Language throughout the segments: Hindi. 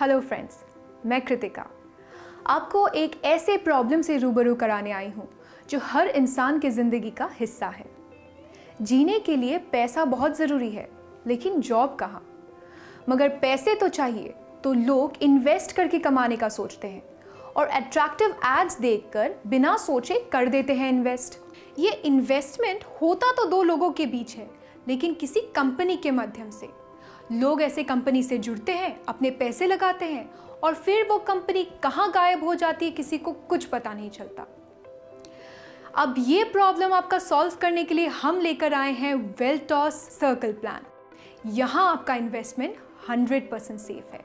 हेलो फ्रेंड्स, मैं कृतिका आपको एक ऐसे प्रॉब्लम से रूबरू कराने आई हूँ जो हर इंसान की ज़िंदगी का हिस्सा है। जीने के लिए पैसा बहुत ज़रूरी है, लेकिन जॉब कहाँ? मगर पैसे तो चाहिए, तो लोग इन्वेस्ट करके कमाने का सोचते हैं और अट्रैक्टिव एड्स देखकर बिना सोचे कर देते हैं इन्वेस्ट। ये इन्वेस्टमेंट होता तो दो लोगों के बीच है, लेकिन किसी कंपनी के माध्यम से। लोग ऐसे कंपनी से जुड़ते हैं, अपने पैसे लगाते हैं और फिर वो कंपनी कहाँ गायब हो जाती है किसी को कुछ पता नहीं चलता। अब ये प्रॉब्लम आपका सॉल्व करने के लिए हम लेकर आए हैं वेल्टॉस सर्कल प्लान। यहाँ आपका इन्वेस्टमेंट 100% सेफ है।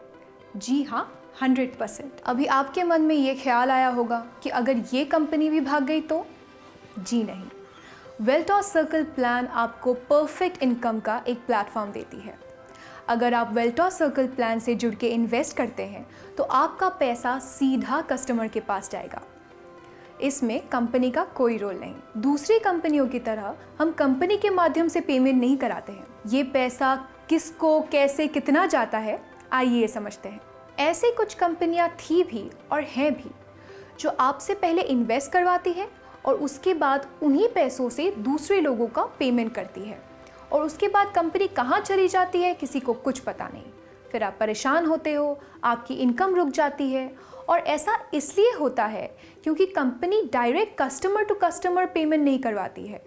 जी हाँ, 100%। अभी आपके मन में ये ख्याल आया होगा कि अगर ये कंपनी भी भाग गई तो? जी नहीं, वेल्टॉस सर्कल प्लान आपको परफेक्ट इनकम का एक प्लेटफॉर्म देती है। अगर आप वेल्टॉस सर्कल प्लान से जुड़ के इन्वेस्ट करते हैं तो आपका पैसा सीधा कस्टमर के पास जाएगा। इसमें कंपनी का कोई रोल नहीं। दूसरी कंपनियों की तरह हम कंपनी के माध्यम से पेमेंट नहीं कराते हैं। ये पैसा किसको, कैसे, कितना जाता है, आइए समझते हैं। ऐसे कुछ कंपनियां थी भी और हैं भी जो आपसे पहले इन्वेस्ट करवाती है और उसके बाद उन्हीं पैसों से दूसरे लोगों का पेमेंट करती है, और उसके बाद कंपनी कहाँ चली जाती है किसी को कुछ पता नहीं। फिर आप परेशान होते हो, आपकी इनकम रुक जाती है। और ऐसा इसलिए होता है क्योंकि company direct customer to customer payment नहीं करवाती है।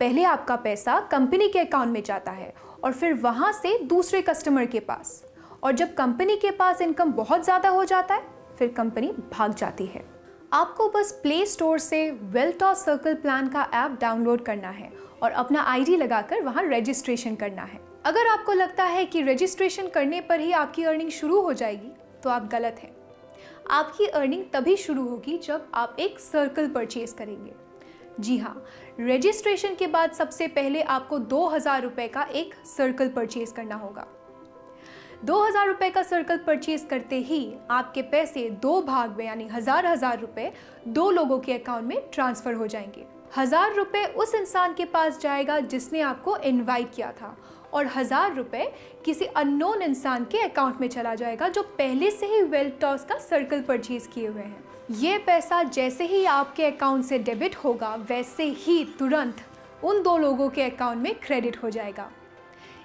पहले आपका पैसा कंपनी के अकाउंट में जाता है और फिर वहाँ से दूसरे कस्टमर के पास, और जब कंपनी के पास इनकम बहुत ज़्यादा हो जाता है फिर कंपनी भाग जाती है। आपको बस प्ले स्टोर से वेल्टॉस सर्कल प्लान का ऐप डाउनलोड करना है और अपना आईडी लगाकर वहां रजिस्ट्रेशन करना है। अगर आपको लगता है कि रजिस्ट्रेशन करने पर ही आपकी अर्निंग शुरू हो जाएगी तो आप गलत हैं। आपकी अर्निंग तभी शुरू होगी जब आप एक सर्कल परचेज करेंगे। जी हाँ, रजिस्ट्रेशन के बाद सबसे पहले आपको 2000 रुपये का एक सर्कल परचेज करना होगा। 2000 रुपये का सर्कल परचेज करते ही आपके पैसे दो भाग में यानी हजार रुपये दो लोगों के अकाउंट में ट्रांसफर हो जाएंगे। 1000 रुपये उस इंसान के पास जाएगा जिसने आपको इनवाइट किया था, और 1000 रुपये किसी अननोन इंसान के अकाउंट में चला जाएगा जो पहले से ही वेल्टॉस का सर्कल परचेज किए हुए हैं। ये पैसा जैसे ही आपके अकाउंट से डेबिट होगा वैसे ही तुरंत उन दो लोगों के अकाउंट में क्रेडिट हो जाएगा।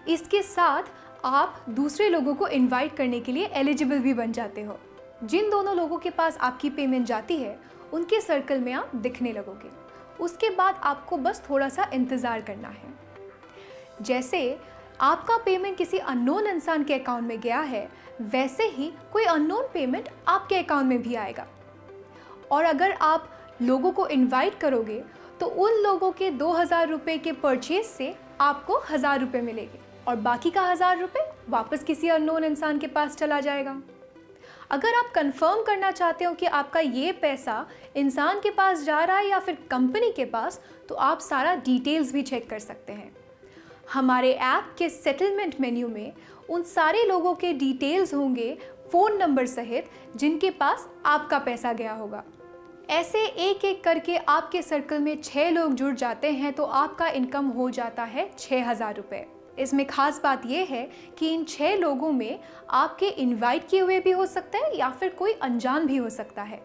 इसके साथ आप दूसरे लोगों को इनवाइट करने के लिए एलिजिबल भी बन जाते हो। जिन दोनों लोगों के पास आपकी पेमेंट जाती है उनके सर्कल में आप दिखने लगोगे। उसके बाद आपको बस थोड़ा सा इंतज़ार करना है। जैसे आपका पेमेंट किसी अननोन इंसान के अकाउंट में गया है, वैसे ही कोई अननोन पेमेंट आपके अकाउंट में भी आएगा। और अगर आप लोगों को इनवाइट करोगे तो उन लोगों के 2000 रुपये के परचेज से आपको 1000 रुपये मिलेंगे और बाकी का 1000 रुपये वापस किसी अननोन इंसान के पास चला जाएगा। अगर आप कंफर्म करना चाहते हो कि आपका ये पैसा इंसान के पास जा रहा है या फिर कंपनी के पास, तो आप सारा डिटेल्स भी चेक कर सकते हैं। हमारे ऐप के सेटलमेंट मेन्यू में उन सारे लोगों के डिटेल्स होंगे फ़ोन नंबर सहित जिनके पास आपका पैसा गया होगा। ऐसे एक एक करके आपके सर्कल में 6 लोग जुड़ जाते हैं तो आपका इनकम हो जाता है 6000 रुपये। इसमें खास बात यह है कि इन 6 लोगों में आपके इनवाइट किए हुए भी हो सकते हैं या फिर कोई अनजान भी हो सकता है।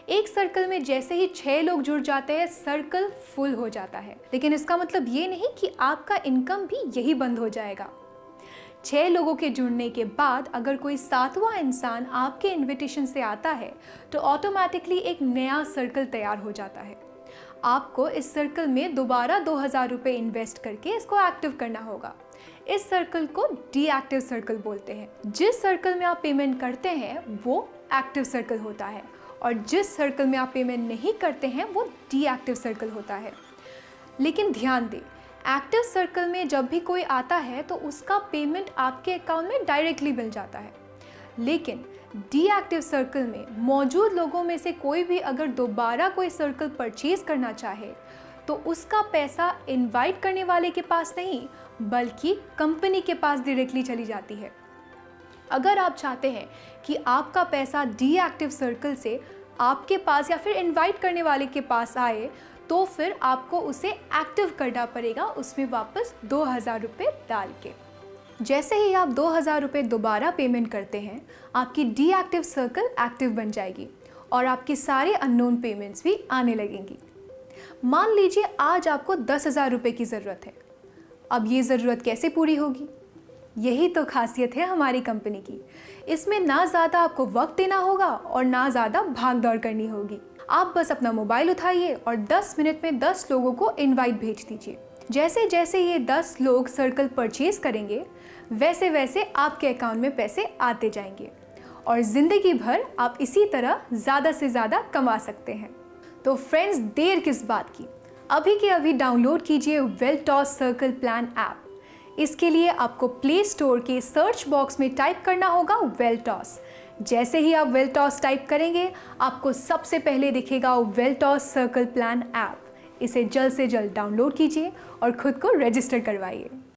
एक सर्कल में जैसे ही 6 लोग जुड़ जाते हैं सर्कल फुल हो जाता है, लेकिन इसका मतलब ये नहीं कि आपका इनकम भी यही बंद हो जाएगा। 6 लोगों के जुड़ने के बाद अगर कोई 7वां इंसान आपके इन्विटेशन से आता है तो ऑटोमेटिकली एक नया सर्कल तैयार हो जाता है। आपको इस सर्कल में दोबारा 2000 रुपये इन्वेस्ट करके इसको एक्टिव करना होगा। इस सर्कल को डीएक्टिव सर्कल बोलते हैं। जिस सर्कल में आप पेमेंट करते हैं वो एक्टिव सर्कल होता है, और जिस सर्कल में आप पेमेंट नहीं करते हैं वो डीएक्टिव सर्कल होता है। लेकिन ध्यान दें, एक्टिव सर्कल में जब भी कोई आता है तो उसका पेमेंट आपके अकाउंट में डायरेक्टली मिल जाता है। लेकिन डीएक्टिव सर्कल में मौजूद लोगों में से कोई भी अगर दोबारा कोई सर्कल परचेज करना चाहे तो उसका पैसा इनवाइट करने वाले के पास नहीं बल्कि कंपनी के पास डायरेक्टली चली जाती है। अगर आप चाहते हैं कि आपका पैसा डीएक्टिव सर्कल से आपके पास या फिर इनवाइट करने वाले के पास आए तो फिर आपको उसे एक्टिव करना पड़ेगा, उसमें वापस 2000 रुपये डाल के। जैसे ही आप 2000 रुपये दोबारा पेमेंट करते हैं, आपकी डीएक्टिव सर्कल एक्टिव बन जाएगी और आपकी सारे अननोन पेमेंट्स भी आने लगेंगी। मान लीजिए आज आपको 10,000 रुपये की ज़रूरत है। अब ये ज़रूरत कैसे पूरी होगी? यही तो खासियत है हमारी कंपनी की। इसमें ना ज़्यादा आपको वक्त देना होगा और ना ज़्यादा भाग दौड़ करनी होगी। आप बस अपना मोबाइल उठाइए और 10 मिनट में 10 लोगों को इनवाइट भेज दीजिए। जैसे जैसे ये 10 लोग सर्कल परचेज करेंगे, वैसे वैसे आपके अकाउंट में पैसे आते जाएंगे और ज़िंदगी भर आप इसी तरह ज़्यादा से ज़्यादा कमा सकते हैं। तो फ्रेंड्स, देर किस बात की, अभी के अभी डाउनलोड कीजिए वेलटॉस सर्कल प्लान ऐप। इसके लिए आपको प्ले स्टोर के सर्च बॉक्स में टाइप करना होगा वेलटॉस। जैसे ही आप वेलटॉस टाइप करेंगे, आपको सबसे पहले दिखेगा वेलटॉस सर्कल प्लान ऐप। इसे जल्द से जल्द डाउनलोड कीजिए और खुद को रजिस्टर करवाइए।